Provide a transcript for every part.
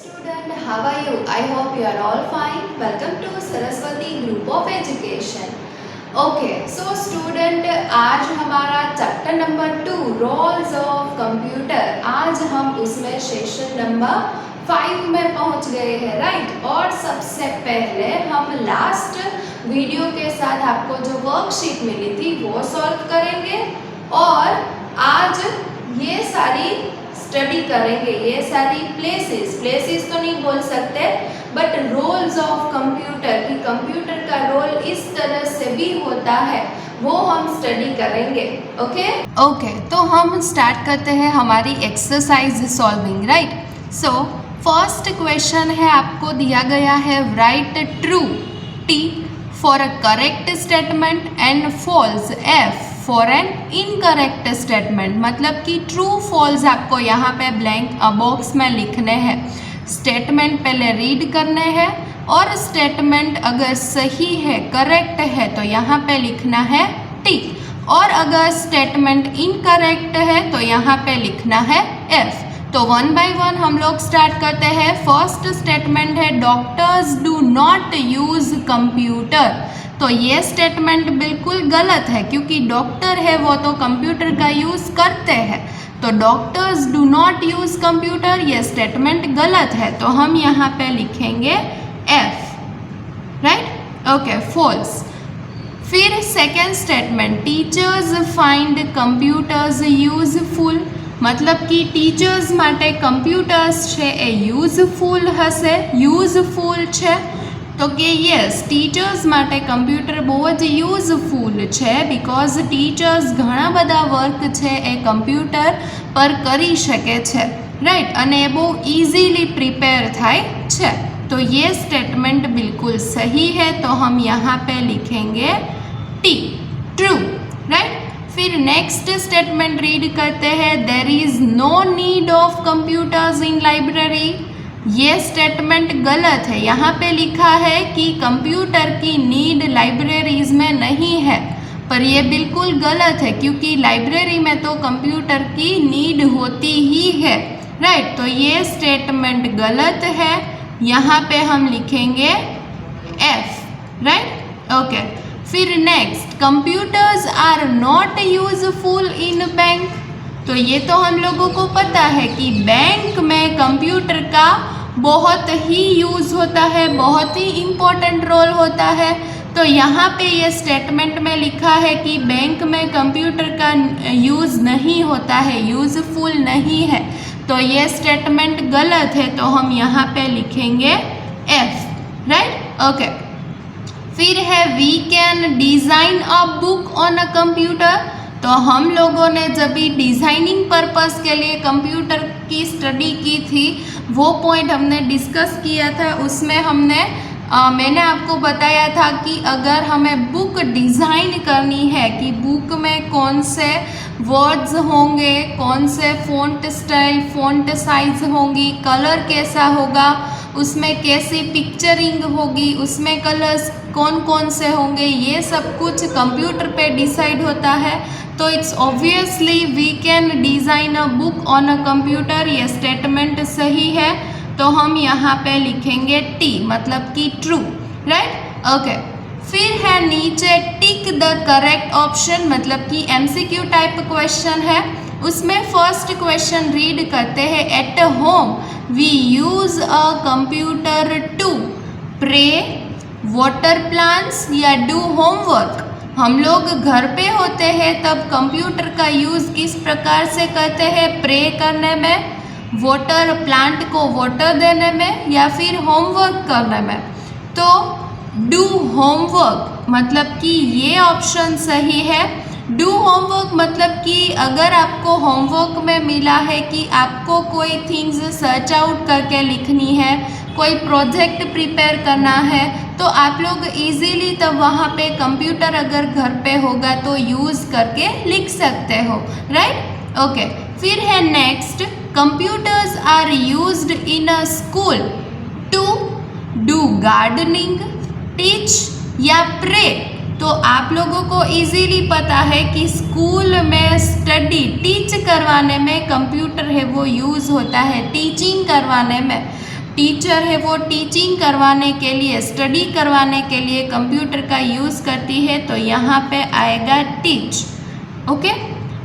student, how are you? I hope you are all fine. Welcome to Saraswati Group of Education. Okay, so student, आज हमारा chapter number 2 roles of computer, आज हम उसमें session number 5 में पहुंच गए हैं, राइट। और सबसे पहले हम लास्ट वीडियो के साथ आपको जो वर्कशीट मिली थी वो सॉल्व करेंगे और आज ये सारी स्टडी करेंगे, ये सारी प्लेसेस तो नहीं बोल सकते बट रोल्स ऑफ कंप्यूटर की कंप्यूटर का रोल इस तरह से भी होता है वो हम स्टडी करेंगे। ओके, तो हम स्टार्ट करते हैं हमारी exercise solving, right. So first question है, आपको दिया गया है right true T for a correct statement and false F for an incorrect statement. मतलब कि ट्रू फॉल्स आपको यहाँ पे ब्लैंक बॉक्स में लिखने हैं। स्टेटमेंट पहले रीड करने हैं और स्टेटमेंट अगर सही है, करेक्ट है तो यहाँ पे लिखना है टिक, और अगर स्टेटमेंट इनकरेक्ट है तो यहाँ पे लिखना है एफ। तो वन बाय वन हम लोग स्टार्ट करते हैं। फर्स्ट स्टेटमेंट है doctors do not use computer. तो ये स्टेटमेंट बिल्कुल गलत है क्योंकि डॉक्टर है वो तो कंप्यूटर का यूज़ करते हैं। तो doctors do not use computer, ये स्टेटमेंट गलत है, तो हम यहाँ पे लिखेंगे एफ, राइट। Okay, false. फिर second statement teachers find computers useful. मतलब कि टीचर्स માટે કમ્પ્યુટર્સ છે એ યુઝફુલ હશે, યુઝફુલ છે। તો કે યસ, ટીચર્સ માટે કમ્પ્યુટર બહુ જ યુઝફુલ છે બિકોઝ ટીચર્સ ઘણા બધા વર્ક છે એ કમ્પ્યુટર પર કરી શકે છે, રાઈટ, અને એ બહુ ઇઝીલી પ્રિપેર થાય છે। तो ये स्टेटमेंट बिल्कुल सही है, तो हम यहाँ पे लिखेंगे टी, ट्रू, राइट। फिर नेक्स्ट स्टेटमेंट रीड करते हैं, there is no need of computers in library. ये स्टेटमेंट गलत है। यहाँ पे लिखा है कि कंप्यूटर की नीड लाइब्रेरीज में नहीं है, पर ये बिल्कुल गलत है क्योंकि लाइब्रेरी में तो कंप्यूटर की नीड होती ही है, राइट। तो ये स्टेटमेंट गलत है, यहाँ पे हम लिखेंगे एफ, राइट। ओके, फिर next computers are not useful in bank. तो ये तो हम लोगों को पता है कि बैंक में कंप्यूटर का बहुत ही यूज़ होता है, बहुत ही इम्पोर्टेंट रोल होता है। तो यहाँ पे ये स्टेटमेंट में लिखा है कि बैंक में कंप्यूटर का यूज़ नहीं होता है, यूज़फुल नहीं है, तो ये स्टेटमेंट गलत है, तो हम यहाँ पे लिखेंगे एफ, राइट। ओके, फिर है we can design a book on a computer. तो हम लोगों ने जब भी डिज़ाइनिंग पर्पस के लिए कंप्यूटर की स्टडी की थी वो पॉइंट हमने डिस्कस किया था। उसमें मैंने आपको बताया था कि अगर हमें बुक डिज़ाइन करनी है कि बुक में कौन से वर्ड्स होंगे, कौन से फ़ॉन्ट स्टाइल, फ़ॉन्ट साइज़ होंगी, कलर कैसा होगा, उसमें कैसी पिक्चरिंग होगी, उसमें कलर्स कौन कौन से होंगे, ये सब कुछ कंप्यूटर पे डिसाइड होता है। तो it's obviously we can design a book on a computer, ये स्टेटमेंट सही है, तो हम यहाँ पे लिखेंगे टी, मतलब कि ट्रू, राइट। ओके, फिर है नीचे टिक द करेक्ट ऑप्शन, मतलब कि एमसीक्यू टाइप क्वेश्चन है। उसमें फर्स्ट क्वेश्चन रीड करते हैं, at home we use a computer to pray, water plants या डू होमवर्क। हम लोग घर पे होते हैं तब कंप्यूटर का यूज़ किस प्रकार से करते हैं, प्रे करने में, वाटर प्लांट को वाटर देने में, या फिर होमवर्क करने में। तो डू होमवर्क, मतलब कि ये ऑप्शन सही है। डू होमवर्क मतलब कि अगर आपको होमवर्क में मिला है कि आपको कोई थिंग्स सर्च आउट करके लिखनी है, कोई प्रोजेक्ट प्रिपेयर करना है, तो आप लोग इजीली तब वहाँ पे कंप्यूटर अगर घर पे होगा तो यूज़ करके लिख सकते हो, राइट। ओके, फिर है next computers are used in a school to do gardening, teach या प्रे। तो आप लोगों को इजीली पता है कि स्कूल में स्टडी टीच करवाने में कंप्यूटर है वो यूज़ होता है, टीचिंग करवाने में। टीचर है वो टीचिंग करवाने के लिए, स्टडी करवाने के लिए कंप्यूटर का यूज़ करती है, तो यहाँ पे आएगा टीच। ओके,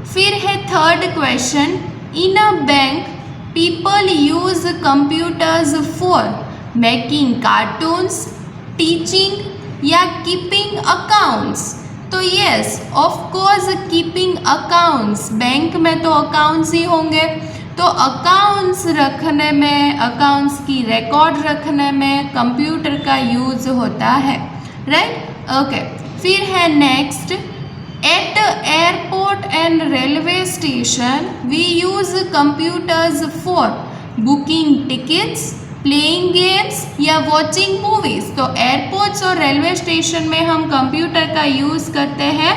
फिर है third question, in a bank people use computers for making cartoons, teaching या कीपिंग अकाउंट्स। तो yes, of course keeping accounts, bank में तो अकाउंट्स ही होंगे, तो अकाउंट्स रखने में, अकाउंट्स की रिकॉर्ड रखने में कंप्यूटर का यूज़ होता है, राइट। ओके, फिर है next, at airport and railway station we use computers for booking tickets, playing games या वॉचिंग मूवीज़। तो एयरपोर्ट्स और रेलवे स्टेशन में हम कंप्यूटर का यूज़ करते हैं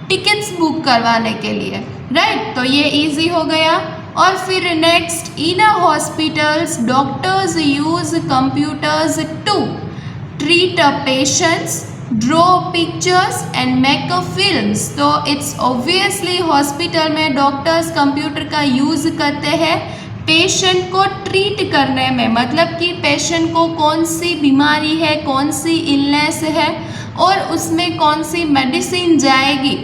टिकट्स बुक करवाने के लिए, राइट। तो ये इजी हो गया। और फिर next, in a hospitals doctors use computers to treat a patients, draw pictures and make a films. तो इट्स ऑब्वियसली हॉस्पिटल में डॉक्टर्स कंप्यूटर का यूज़ करते हैं पेशेंट को ट्रीट करने में, मतलब कि पेशेंट को कौन सी बीमारी है, कौन सी इलनेस है और उसमें कौन सी मेडिसिन जाएगी,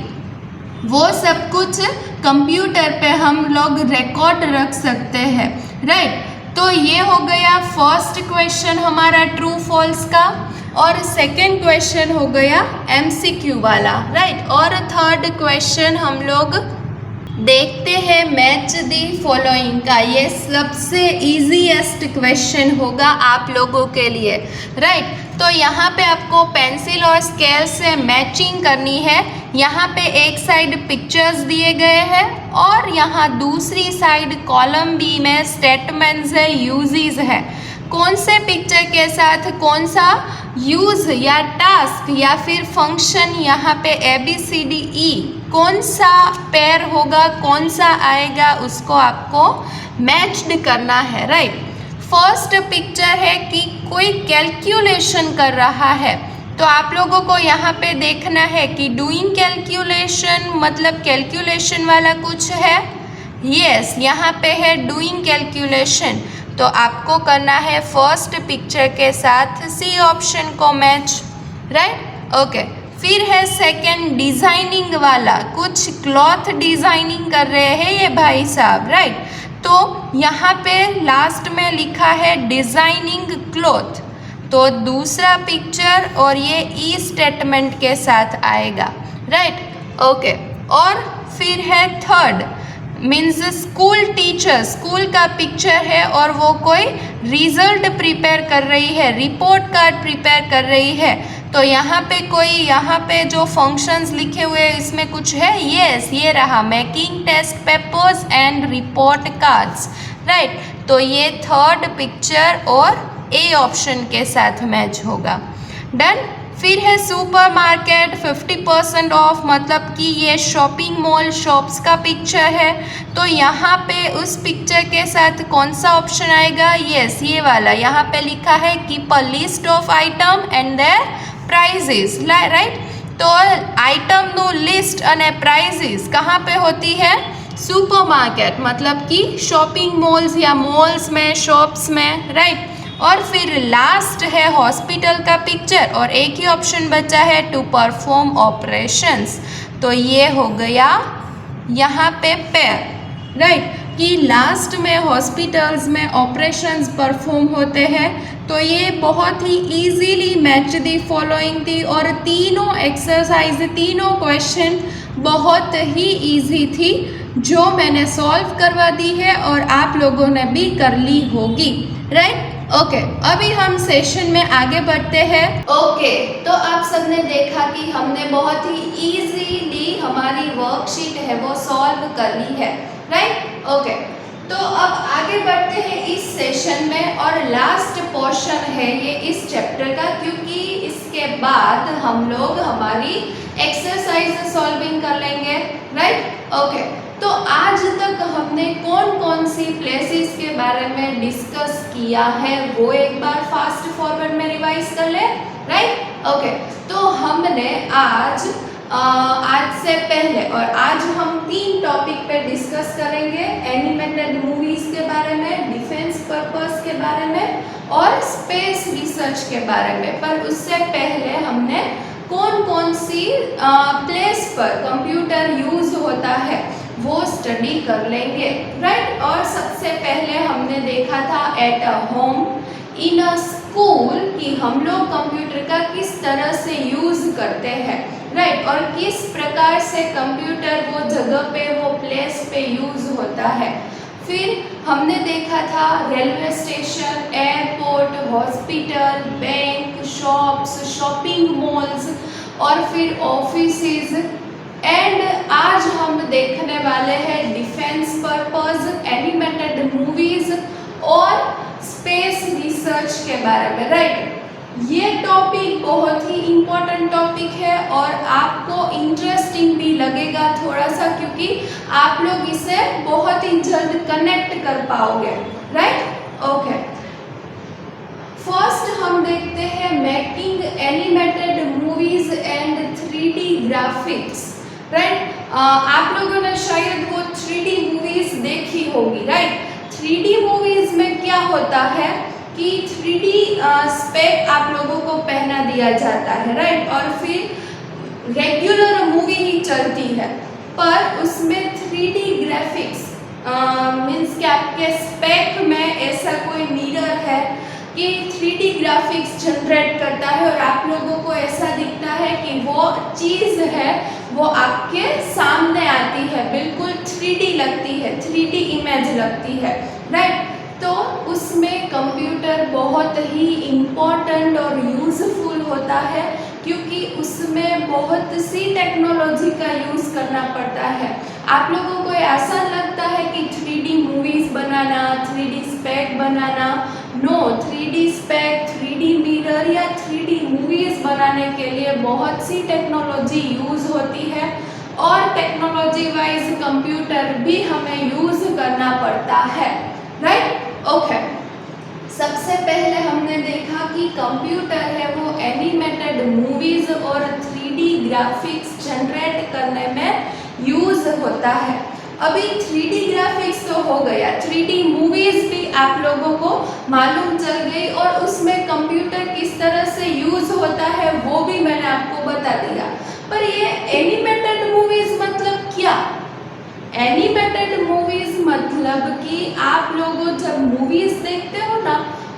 वो सब कुछ कंप्यूटर पे हम लोग रिकॉर्ड रख सकते हैं, राइट। तो ये हो गया फर्स्ट क्वेश्चन हमारा ट्रू फॉल्स का, और सेकंड क्वेश्चन हो गया एमसीक्यू वाला, राइट। और थर्ड क्वेश्चन हम लोग देखते हैं मैच दी फॉलोइंग का। ये सबसे इजीएस्ट क्वेश्चन होगा आप लोगों के लिए, राइट। तो यहाँ पे आपको पेंसिल और स्केल से मैचिंग करनी है। यहाँ पे एक साइड पिक्चर्स दिए गए हैं और यहाँ दूसरी साइड कॉलम बी में स्टेटमेंट्स है, यूजेस है। कौन से पिक्चर के साथ कौन सा यूज़ या टास्क या फिर फंक्शन, यहाँ पे ABCDE कौन सा पेयर होगा, कौन सा आएगा, उसको आपको मैच्ड करना है, राइट। फर्स्ट पिक्चर है कि कोई कैलकुलेशन कर रहा है, तो आप लोगों को यहाँ पे देखना है कि डूइंग कैलकुलेशन मतलब कैलकुलेशन वाला कुछ है। यस, यहाँ पे है डूइंग कैलकुलेशन, तो आपको करना है फर्स्ट पिक्चर के साथ सी ऑप्शन को मैच, राइट। ओके, फिर है सेकंड डिज़ाइनिंग वाला, कुछ क्लॉथ डिज़ाइनिंग कर रहे हैं ये भाई साहब, राइट। तो यहाँ पे लास्ट में लिखा है डिज़ाइनिंग क्लॉथ, तो दूसरा पिक्चर और ये ई स्टेटमेंट के साथ आएगा, राइट। ओके, और फिर है third means school teacher, school का पिक्चर है और वो कोई रिजल्ट प्रिपेयर कर रही है, रिपोर्ट कार्ड प्रिपेयर कर रही है। तो यहाँ पे कोई, यहाँ पे जो फंक्शंस लिखे हुए हैं इसमें कुछ है, यस ये रहा, making test papers and report cards, right. तो ये थर्ड पिक्चर और ए ऑप्शन के साथ मैच होगा, डन। फिर है सुपरमार्केट 50% ऑफ, मतलब कि ये शॉपिंग मॉल शॉप्स का पिक्चर है, तो यहाँ पे उस पिक्चर के साथ कौन सा ऑप्शन आएगा, यस ये वाला। यहाँ पे लिखा है keep a list of item and their prices, right. तो आइटम नो लिस्ट અને प्राइजेस कहाँ पे होती है, सुपरमार्केट, मतलब कि शॉपिंग मॉल्स या मॉल्स में, शॉप्स में, राइट। और फिर लास्ट है हॉस्पिटल का पिक्चर और एक ही ऑप्शन बचा है टू परफॉर्म ऑपरेशंस, तो ये हो गया यहाँ पे पेयर, राइट, कि लास्ट में हॉस्पिटल्स में ऑपरेशंस परफॉर्म होते हैं। तो ये बहुत ही इजीली मैच दी फॉलोइंग थी और तीनों एक्सरसाइज, तीनों क्वेश्चन बहुत ही इजी थी जो मैंने सॉल्व करवा दी है और आप लोगों ने भी कर ली होगी, राइट। ओके, अभी हम सेशन में आगे बढ़ते हैं। ओके, तो आप सबने देखा कि हमने बहुत ही इजीली हमारी वर्कशीट है वो सॉल्व कर ली है, राइट। ओके, तो अब आगे बढ़ते हैं इस सेशन में और लास्ट पोर्शन है ये इस चैप्टर का, क्योंकि इसके बाद हम लोग हमारी एक्सरसाइज सॉल्विंग कर लेंगे, राइट। ओके, तो आज तक हमने कौन कौन सी प्लेसेस के बारे में डिस्कस किया है वो एक बार फास्ट फॉरवर्ड में रिवाइज कर ले, राइट। ओके, तो हमने आज आज से पहले और आज हम 3 टॉपिक पे डिस्कस करेंगे, एनिमेटेड मूवीज़ के बारे में, डिफेंस पर्पस के बारे में और स्पेस रिसर्च के बारे में। पर उससे पहले हमने कौन कौन सी प्लेस पर कंप्यूटर यूज़ होता है वो स्टडी कर लेंगे, राइट। और सबसे पहले हमने देखा था at a home, in a school, कि हम लोग कंप्यूटर का किस तरह से यूज़ करते हैं, राइट। और किस प्रकार से कंप्यूटर वो जगह पे, वो प्लेस पे यूज़ होता है। फिर हमने देखा था railway station, airport, hospital, bank, shops, shopping malls और फिर ऑफिसेज। एंड आज हम देखने वाले हैं डिफेंस पर्पस, एनिमेटेड मूवीज़ और स्पेस रिसर्च के बारे में, राइट। ये टॉपिक बहुत ही इम्पोर्टेंट टॉपिक है और आपको इंटरेस्टिंग भी लगेगा थोड़ा सा, क्योंकि आप लोग इसे बहुत ही जल्द कनेक्ट कर पाओगे, राइट। ओके, फर्स्ट हम देखते हैं making animated movies and 3D graphics, right. आप लोगों ने शायद वो 3D मूवीज देखी होगी, राइट। 3D मूवीज में क्या होता है कि 3D स्पेक आप लोगों को पहना दिया जाता है, राइट। और फिर रेगुलर मूवी ही चलती है, पर उसमें 3D ग्राफिक्स मीन्स कि आपके स्पेक में ऐसा कोई मिरर है कि 3D ग्राफिक्स जनरेट करता है और आप लोगों को ऐसा दिखता है कि वो चीज़ है वो आपके सामने आती है, बिल्कुल 3D लगती है, 3D इमेज लगती है, राइट। तो उसमें कंप्यूटर बहुत ही इम्पोर्टेंट और यूज़फुल होता है, क्योंकि उसमें बहुत सी टेक्नोलॉजी का यूज़ करना पड़ता है। आप लोगों को ऐसा लगता है कि 3D मूवीज़ बनाना, 3D स्पेक बनाना, no, 3D spec, 3D mirror या 3D मूवीज़ बनाने के लिए बहुत सी टेक्नोलॉजी यूज़ होती है और टेक्नोलॉजी वाइज कंप्यूटर भी हमें यूज़ करना पड़ता है, राइट। ओके, सबसे पहले हमने देखा कि कंप्यूटर है वो एनिमेटेड मूवीज़ और 3D ग्राफिक्स जनरेट करने में यूज़ होता है। अभी 3D ग्राफिक्स तो हो गया, 3D मूवीज़ भी आप लोगों को मालूम चल गई और उसमें कंप्यूटर किस तरह से यूज़ होता है वो भी मैंने आपको बता दिया। पर ये एनिमेटेड मूवीज़ मतलब क्या? एनिमेटेड मूवीज़ मतलब कि आप लोगों जब मूवीज़ देखते हो ना,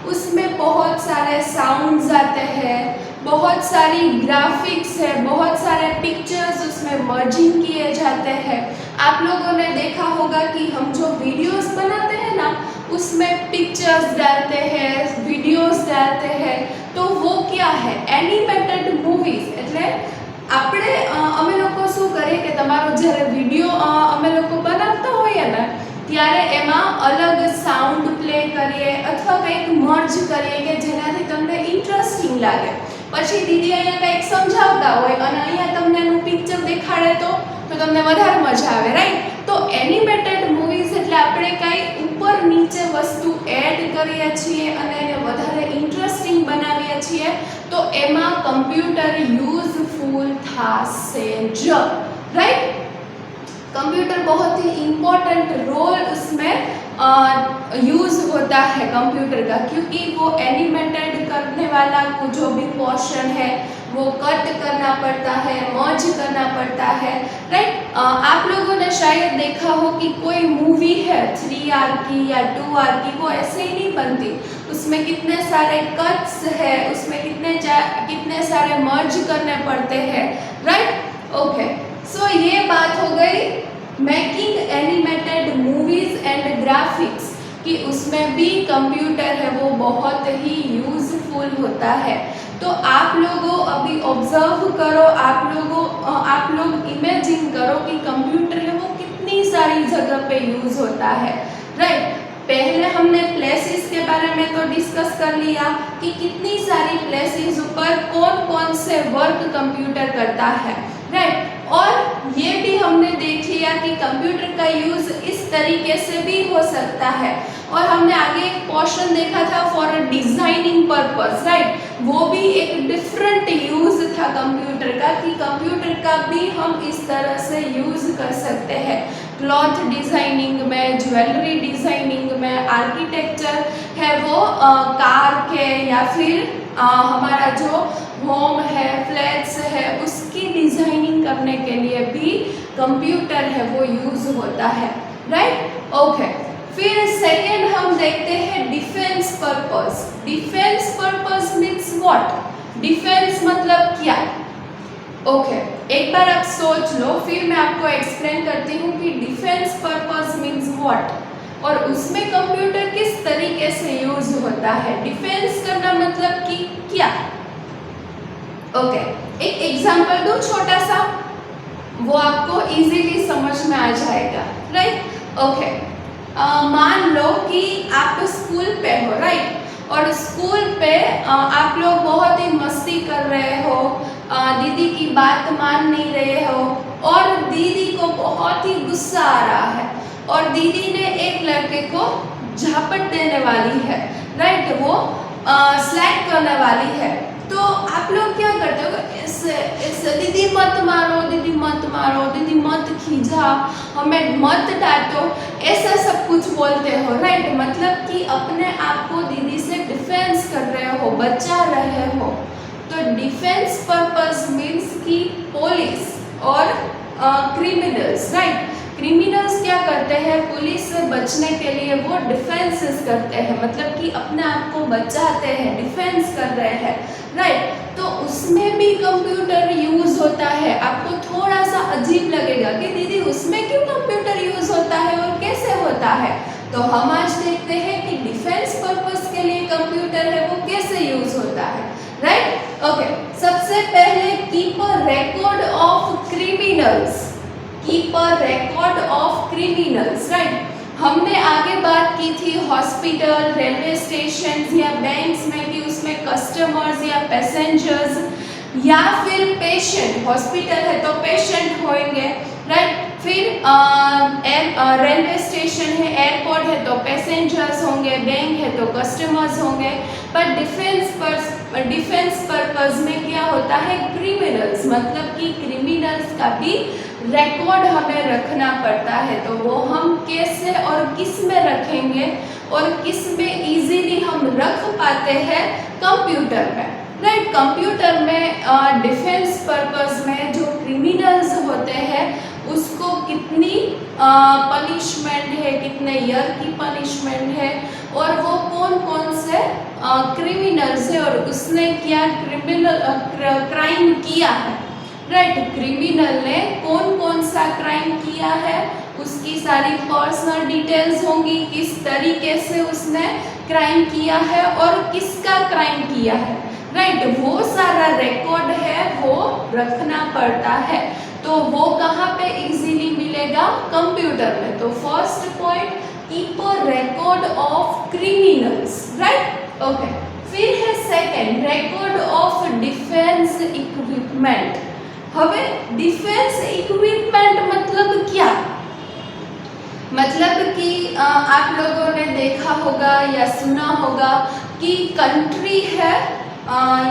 उसमें बहुत सारे साउंड्स आते हैं, बहुत सारी ग्राफिक्स है, बहुत सारे पिक्चर्स उसमें मर्जिंग किए जाते हैं। आप लोगों ने देखा होगा कि हम जो वीडियोस बनाते हैं ना, उसमें पिक्चर्स डालते हैं, वीडियोस डालते हैं, तो वो क्या है? Animated movies. એટલે આપણે અમે લોકો શું કરીએ કે તમારો જ્યારે વિડીયો અમે લોકો બનાવતા હોઈએ ને, ત્યારે એમાં અલગ સાઉન્ડ પ્લે કરીએ અથવા કંઈક મર્જ કરીએ કે જેનાથી તમને ઇન્ટરેસ્ટિંગ લાગે। પછી દીદી અહીંયા કંઈક સમજાવતા હોય અને અહીંયા તમને એનું પિક્ચર દેખાડે તો તમને વધારે મજા આવે, રાઈટ। તો એનિમેટેડ મૂવીઝ એટલે આપણે કાંઈ ઉપર નીચે વસ્તુ એડ કરીએ છીએ અને એને વધારે ઇન્ટરેસ્ટિંગ બનાવીએ છીએ, તો એમાં કમ્પ્યુટર યુઝફુલ થશે જ, રાઈટ। कंप्यूटर बहुत ही इम्पोर्टेंट रोल उसमें यूज़ होता है कंप्यूटर का, क्योंकि वो एनिमेटेड करने वाला को जो भी पोर्शन है वो कट करना पड़ता है, मर्ज करना पड़ता है, राइट। आप लोगों ने शायद देखा हो कि कोई मूवी है 3R की या 2R की, वो ऐसे ही नहीं बनती, उसमें कितने सारे कट्स है, उसमें कितने सारे मर्ज करने पड़ते हैं, राइट। ओके, सो ये बात हो गई making animated movies and graphics कि उसमें भी कंप्यूटर है वो बहुत ही यूज़फुल होता है। तो आप लोगों अभी ऑब्जर्व करो, आप लोग इमेजिन करो कि कंप्यूटर है वो कितनी सारी जगह पे यूज़ होता है, राइट। पहले हमने प्लेसेस के बारे में तो डिस्कस कर लिया कि कितनी सारी प्लेसेस पर कौन कौन से वर्क कंप्यूटर करता है, राइट। और ये भी हमने देख लिया कि कंप्यूटर का यूज इस तरीके से भी हो सकता है। और हमने आगे एक पोर्शन देखा था फॉर डिजाइनिंग पर्पस, राइट। वो भी एक डिफरेंट यूज था कंप्यूटर का, कि कंप्यूटर का भी हम इस तरह से यूज कर सकते हैं, क्लॉथ डिजाइनिंग में, ज्वेलरी डिजाइनिंग में, आर्किटेक्चर है वो कार के या फिर हमारा जो होम है, फ्लैट्स है, उसकी डिजाइनिंग करने के लिए भी कंप्यूटर है वो यूज होता है, राइट। ओके, फिर सेकेंड हम देखते हैं defence purpose. Defence purpose means what? Defence मतलब क्या? ओके, एक बार आप सोच लो, फिर मैं आपको एक्सप्लेन करती हूँ कि डिफेंस पर्पस मीन्स व्हाट और उसमें कंप्यूटर किस तरीके से यूज होता है। डिफेंस करना मतलब कि क्या? ओके, एक एग्जांपल दूं छोटा सा, वो आपको इजीली समझ में आ जाएगा, राइट। ओके, मान लो कि आप स्कूल पे हो, राइट, और स्कूल पे आप लोग बहुत ही मस्ती कर रहे हो, दीदी की बात मान नहीं रहे हो और दीदी को बहुत ही गुस्सा आ रहा है और दीदी ने एक लड़के को झापट देने वाली है, राइट, वो स्लैप करने वाली है। तो आप लोग क्या करते हो? इस दीदी मत मारो, दीदी मत मारो, दीदी मत खींचा, हमें मत डांटो, ऐसा सब कुछ बोलते हो, राइट। मतलब कि अपने आप को दीदी से डिफेंस कर रहे हो, बचा रहे हो। तो डिफेंस पर्पस मीन्स कि पुलिस और क्रिमिनल्स, राइट, क्रिमिनल्स क्या करते हैं? पुलिस से बचने के लिए वो डिफेंसेस करते हैं, मतलब कि अपने आप को बचाते हैं, डिफेंस कर रहे हैं, राइट। तो उसमें भी कंप्यूटर यूज होता है। आपको थोड़ा सा अजीब लगेगा कि दीदी उसमें क्यों कंप्यूटर यूज होता है और कैसे होता है। तो हम आज देखते हैं कि डिफेंस पर्पस के लिए कंप्यूटर है वो कैसे यूज होता है, राइट। ओके, सबसे पहले keep a record of criminals. Keep a record of criminals, right. हमने आगे बात की थी हॉस्पिटल, रेलवे स्टेशन या बैंक्स में कि उसमें कस्टमर्स या पैसेंजर्स या फिर पेशेंट, हॉस्पिटल है तो पेशेंट होंगे, राइट। फिर रेलवे स्टेशन है, एयरपोर्ट है तो पैसेंजर्स होंगे, बैंक है तो कस्टमर्स होंगे। पर डिफेंस पर्पस में क्या होता है? क्रिमिनल्स, मतलब कि क्रिमिनल्स का भी रिकॉर्ड हमें रखना पड़ता है। तो वो हम कैसे और किस में रखेंगे और किस में इजीली हम रख पाते हैं? कंप्यूटर में, राइट। कंप्यूटर में डिफेंस पर्पस में जो क्रिमिनल्स होते हैं उसको कितनी पनिशमेंट है, कितने ईयर की पनिशमेंट है और वो कौन कौन से क्रिमिनल्स है और उसने क्या क्राइम किया है, राइट। क्रिमिनल ने कौन कौन सा क्राइम किया है, उसकी सारी पर्सनल डिटेल्स होंगी, किस तरीके से उसने क्राइम किया है और किसका क्राइम किया है, राइट। वो सारा रिकॉर्ड है वो रखना पड़ता है। तो वो कहाँ पे इजीली मिलेगा? कंप्यूटर में। तो first point, keep a record of criminals, right. Okay, फिर है second, record of defence equipment. હવે डिफेंस इक्विपमेंट मतलब क्या? मतलब कि आप लोगों ने देखा होगा या सुना होगा कि कंट्री है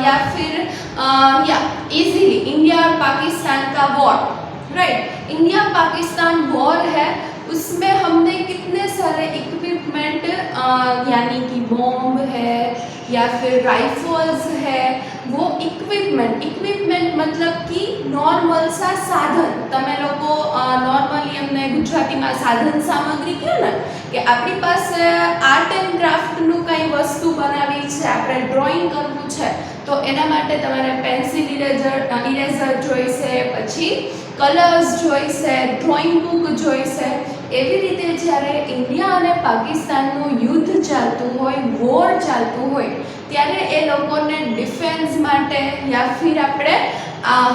या फिर या इजीली इंडिया और पाकिस्तान का war, right. India Pakistan war है, उसमें हमने कितने सारे इक्विपमेंट यानी कि बॉम्ब है या फिर राइफल्स है, वो इक्विपमेंट मतलब कि नॉर्मल सा साधन। તમે લોકો નોર્મલી અમને ગુજરાતીમાં સાધન સામગ્રી કહે ને કે આપણી પાસે આર્ટ એન્ડ ક્રાફ્ટનું કંઈ વસ્તુ બનાવવી છે, આપણે ડ્રોઈંગ કરવું છે તો એના માટે તમારે પેન્સિલ ઇરેઝર જોઈશે, પછી કલર્સ જોઈશે, ડ્રોઈંગ બુક જોઈશે। એવી રીતે જ્યારે ઇન્ડિયા અને પાકિસ્તાનનું યુદ્ધ ચાલતું હોય, વોર ચાલતું હોય, ત્યારે એ લોકોને ડિફેન્સ માટે યા फिर આપણે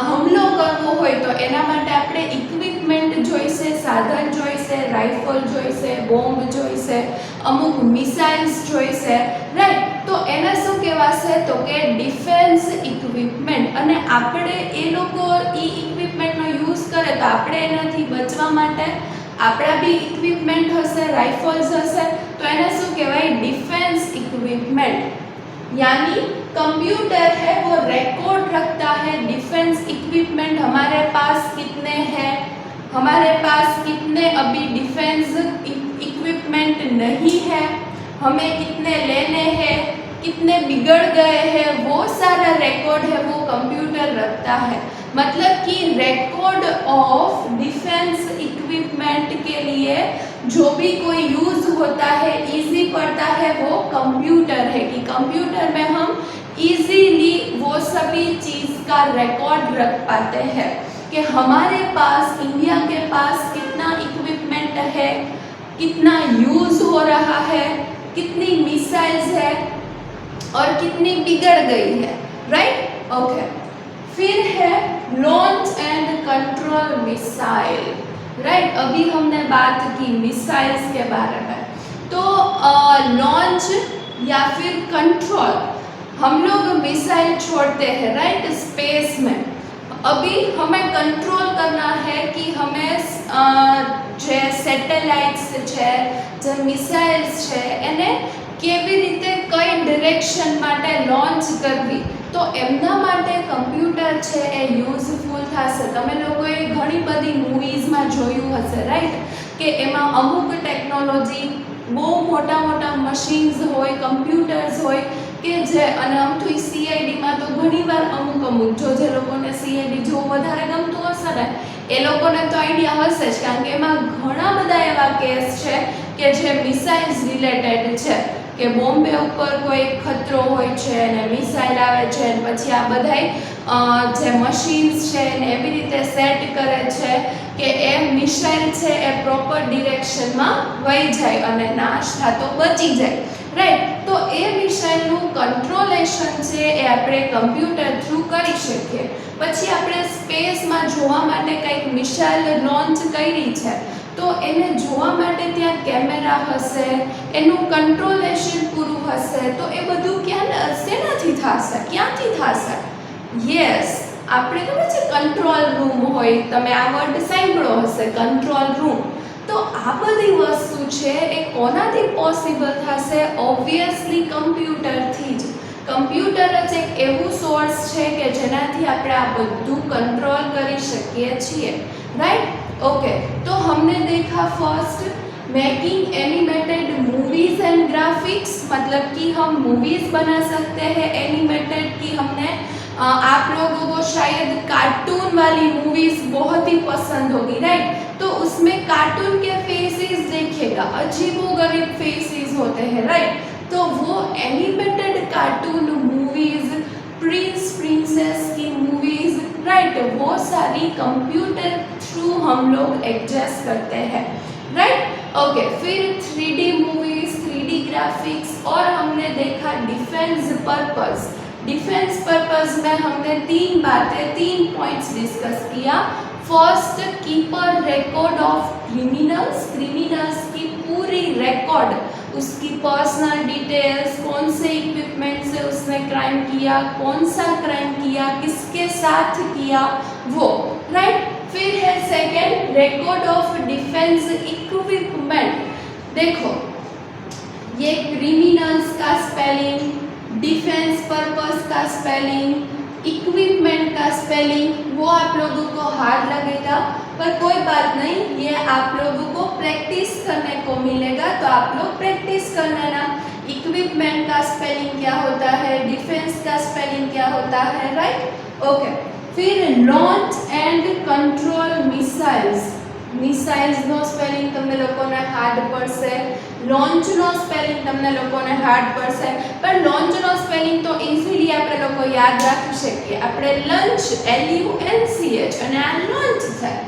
હુમલો કરવો હોય તો એના માટે આપણે ઇક્વિપમેન્ટ જોઈશે, સાધન જોઈશે, રાઇફલ જોઈશે, બોમ્બ જોઈશે, અમુક મિસાઇલ્સ જોઈશે, રાઈટ। તો એને શું કહેવાશે? તો કે ડિફેન્સ ઇક્વિપમેન્ટ। અને આપણે એ લોકો એ ઇક્વિપમેન્ટનો યુઝ કરે તો આપણે એનાથી બચવા માટે આપણા બી ઇક્વિપમેન્ટ હશે, રાઇફલ્સ હશે, તો એને શું કહેવાય? ડિફेंस इक्विपमेंट। यानी कंप्यूटर है वो रिकॉर्ड रखता है डिफेंस इक्विपमेंट हमारे पास कितने हैं, हमारे पास कितने अभी डिफेंस इक्विपमेंट नहीं है, हमें कितने लेने हैं, कितने बिगड़ गए हैं, वो सारा रिकॉर्ड है वो कंप्यूटर रखता है। मतलब कि रिकॉर्ड ऑफ डिफेंस इक्विपमेंट के लिए जो भी कोई यूज होता है, इजी पड़ता है, वो कंप्यूटर है। कि कंप्यूटर में हम इजीली वो सभी चीज़ का रिकॉर्ड रख पाते हैं कि हमारे पास, इंडिया के पास कितना इक्विपमेंट है, कितना यूज हो रहा है, कितनी मिसाइल्स है और कितनी बिगड़ गई है। Right, okay. फिर है launch and control missile. Right, अभी हमने बात की मिसाइल्स के बारे में। तो लॉन्च या फिर कंट्रोल, हम लोग मिसाइल छोड़ते हैं राइट स्पेस में। अभी हमें कंट्रोल करना है कि हमें જે સેટેલાઇટ્સ છે, જે મિસાઇલ્સ છે, એને કેવી રીતે કઈ ડિરેક્શન માટે લોન્ચ કરવી, તો એમના માટે કમ્પ્યુટર છે એ યુઝફુલ થશે। તમે લોકોએ ઘણી બધી મૂવીઝમાં જોયું હશે રાઈટ, કે એમાં અમુક ટેકનોલોજી, બહુ મોટા મોટા મશીન્સ હોય, કમ્પ્યુટર્સ હોય કે જે, અને આમ તો સીઆઈડીમાં તો ઘણીવાર અમુક જે લોકોને સીઆઈડી જોવું વધારે ગમતું હશે ને, એ લોકોને તો આઈડિયા હશે જ, કારણ કે એમાં ઘણા બધા એવા કેસ છે કે જે મિસાઇલ્સ રિલેટેડ છે, કે બોમ્બે ઉપર કોઈ ખતરો હોય છે અને મિસાઇલ આવે છે અને પછી આ બધાય જે મશીન્સ છે એને એવી રીતે સેટ કરે છે કે એ મિસાઇલ છે એ પ્રોપર ડિરેક્શનમાં વહી જાય અને નાશ થતો બચી જાય। રાઈટ, તો એ મિસાઇલનું કંટ્રોલેશન છે એ આપણે કમ્પ્યુટર થ્રુ કરી શકીએ। પછી આપણે સ્પેસમાં જોવા માટે કંઈક મિસાઇલ લોન્ચ કરી છે તો એને જોવા માટે ત્યાં કેમેરા હશે, એનું કંટ્રોલેશન પૂરું હશે, તો એ બધું શેનાથી થશે, ક્યાંથી થશે? યસ, આપણે ખબર છે કંટ્રોલ રૂમ હોય, તમે આ વર્ડ સાંભળ્યો હશે, કંટ્રોલ રૂમ। તો આ બધી વસ્તુ છે એ કોનાથી પોસિબલ થશે? ઓબ્વિયસલી કમ્પ્યુટરથી જ। કમ્પ્યુટર જ એક એવું સોર્સ છે કે જેનાથી આપણે આ બધું કંટ્રોલ કરી શકીએ છીએ। Right, okay. तो हमने देखा first making animated movies and graphics, मतलब कि हम मूवीज बना सकते हैं एनिमेटेड, कि हमने आप लोगों को शायद कार्टून वाली मूवीज बहुत ही पसंद होगी राइट, तो उसमें कार्टून के फेसेस देखिएगा, अजीबोगरीब फेसेस होते हैं राइट, तो वो animated cartoon movies, Prince princess की मूवीज राइट, वो सारी कंप्यूटर थ्रू हम लोग एडजस्ट करते हैं राइट, ओके। फिर 3D मूवीज, 3D ग्राफिक्स, और हमने देखा डिफेंस पर्पस। डिफेंस पर्पस में हमने 3 पॉइंट्स डिस्कस किया। First, keeper record of criminals, criminals की पूरी रिकॉर्ड, उसकी पर्सनल डिटेल्स, कौन से इक्विपमेंट से उसने क्राइम किया, कौन सा क्राइम किया, किसके साथ किया, वो राइट। फिर है second, record of defence equipment. देखो ये क्रिमिनल्स का स्पेलिंग, डिफेंस पर्पस का स्पेलिंग, इक्विपमेंट का स्पेलिंग, वो आप लोगों को हार्ड लगेगा, पर कोई बात नहीं, ये आप लोगों को प्रैक्टिस करने को मिलेगा, तो आप लोग प्रैक्टिस कर लेना। इक्विपमेंट का स्पेलिंग क्या होता है, डिफेंस का स्पेलिंग क्या होता है राइट, ओके। फिर launch and control missiles, missiles नो स्पेलिंग तमने लोकोने हार्ड पड़शे, लॉन्च नो स्पेलिंग तमने लोकोने हार्ड पड़शे, पर लॉन्च नो स्पेलिंग तो इजीली आपणे लोको याद राखी शकीए। आपणे लंच LUNCH અને આ लॉन्च થાય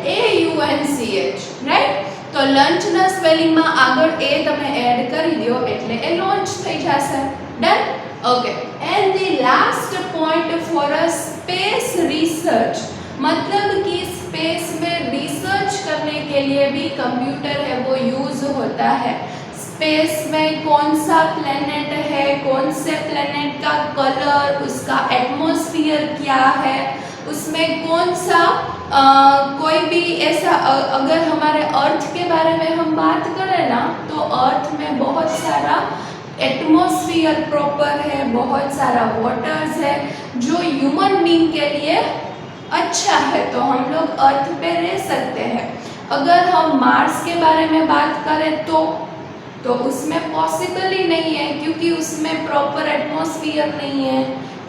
LAUNCH राइट, तो लंच ना स्पेलिंग में आगळ ए तमे एड करी दो એટલે એ लॉन्च થઈ જશે। Done, okay. And the last point for a space research, मतलब कि स्पेस में रिसर्च करने के लिए भी कंप्यूटर है वो यूज होता है। स्पेस में कौन सा प्लेनेट है, कौन से प्लेनेट का कलर, उसका एटमॉस्फेयर क्या है, उसमें कौन सा कोई भी ऐसा अगर हमारे अर्थ के बारे में हम बात करें ना, तो अर्थ में बहुत सारा एटमॉस्फेयर प्रॉपर है, बहुत सारा वाटर्स है जो ह्यूमन बीइंग के लिए अच्छा है, तो हम लोग अर्थ पे रह सकते हैं। अगर हम मार्स के बारे में बात करें तो उसमें पॉसिबल ही नहीं है, क्योंकि उसमें प्रॉपर एटमॉस्फेयर नहीं है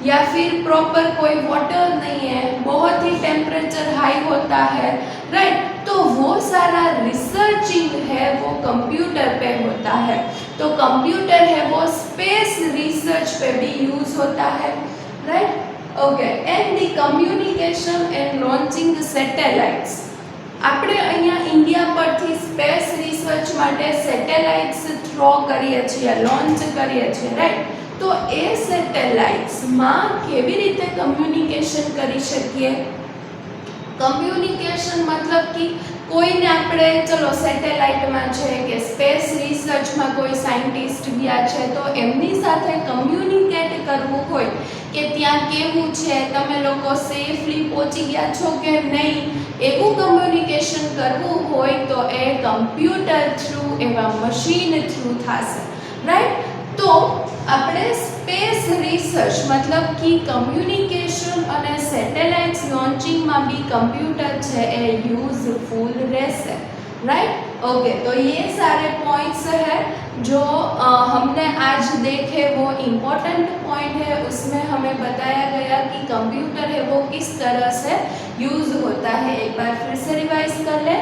या फिर प्रॉपर कोई वाटर नहीं है, बहुत ही टेम्परेचर हाई होता है, राइट। तो वो सारा रिसर्चिंग है वो कंप्यूटर पे होता है, तो कंप्यूटर है वो स्पेस रिसर्च पे भी यूज होता है, right. Okay, and the communication and launching satellites. આપણે અહીંયા ઇન્ડિયા પરથી સ્પેસ રિસર્ચ માટે સેટેલાઇટ્સ થ્રો કરીએ છીએ, લોન્ચ કરીએ છીએ, રાઈટ। તો એ સેટેલાઇટ્સમાં કેવી રીતે કમ્યુનિકેશન કરી શકીએ? કમ્યુનિકેશન मतलब कि કોઈને આપણે ચલો સેટેલાઇટમાં છે કે સ્પેસ રિસર્ચમાં કોઈ સાયન્ટિસ્ટ ગયા છે, તો એમની સાથે કમ્યુનિકેટ કરવું હોય કે ત્યાં કેવું છે, તમે લોકો સેફલી પહોંચી ગયા છો કે નહીં, એવું કમ્યુનિકેશન કરવું હોય તો એ કમ્પ્યુટર થ્રુ, એવા મશીન થ્રુ થશે, રાઈટ। તો આપણે સ્પેસ રિસર્ચ मतलब कि કમ્યુનિકેશન અને સેટેલાઇટ્સ લોન્ચિંગમાં બી કમ્પ્યુટર છે એ यूजफुल રહેશે, राइट। ओके, तो ये सारे पॉइंट्स है जो हमने आज देखे, वो इम्पोर्टेंट पॉइंट है। उसमें हमें बताया गया कि कंप्यूटर है वो किस तरह से यूज़ होता है। एक बार फिर से रिवाइज कर ले।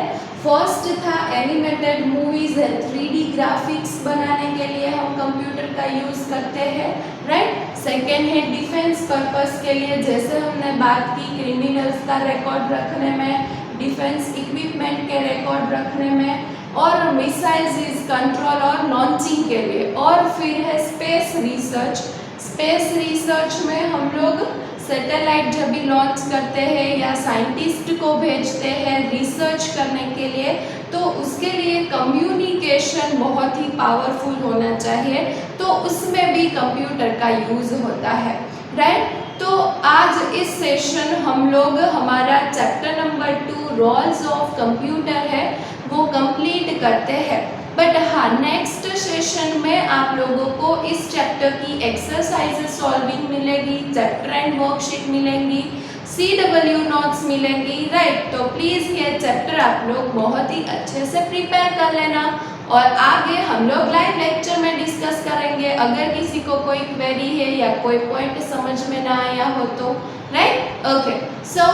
फर्स्ट था एनिमेटेड मूवीज़ है, 3D ग्राफिक्स बनाने के लिए हम कंप्यूटर का यूज़ करते हैं, राइट। सेकेंड है डिफेंस पर्पस के लिए, जैसे हमने बात की क्रिमिनल्स का रिकॉर्ड रखने में, डिफेंस इक्विपमेंट के रिकॉर्ड रखने में, और मिसाइल्स कंट्रोल और लॉन्चिंग के लिए। और फिर है स्पेस रिसर्च। स्पेस रिसर्च में हम लोग सैटेलाइट जब भी लॉन्च करते हैं या साइंटिस्ट को भेजते हैं रिसर्च करने के लिए, तो उसके लिए कम्युनिकेशन बहुत ही पावरफुल होना चाहिए, तो उसमें भी कंप्यूटर का यूज़ होता है, राइट। तो आज इस सेशन हम लोग हमारा chapter number 2 roles of computer है वो कंप्लीट करते हैं। बट हाँ, नेक्स्ट सेशन में आप लोगों को इस चैप्टर की एक्सरसाइज सॉल्विंग मिलेगी, चैप्टर एंड वर्कशीट मिलेंगी, CW नोट्स मिलेंगी, राइट। तो प्लीज़ ये चैप्टर आप लोग बहुत ही अच्छे से प्रिपेयर कर लेना, और आगे हम लोग लाइव लेक्चर में डिस्कस करेंगे। अगर किसी को कोई क्वेरी है या कोई पॉइंट समझ में ना आया हो तो, right. Okay, so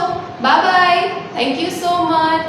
bye bye, thank you so much.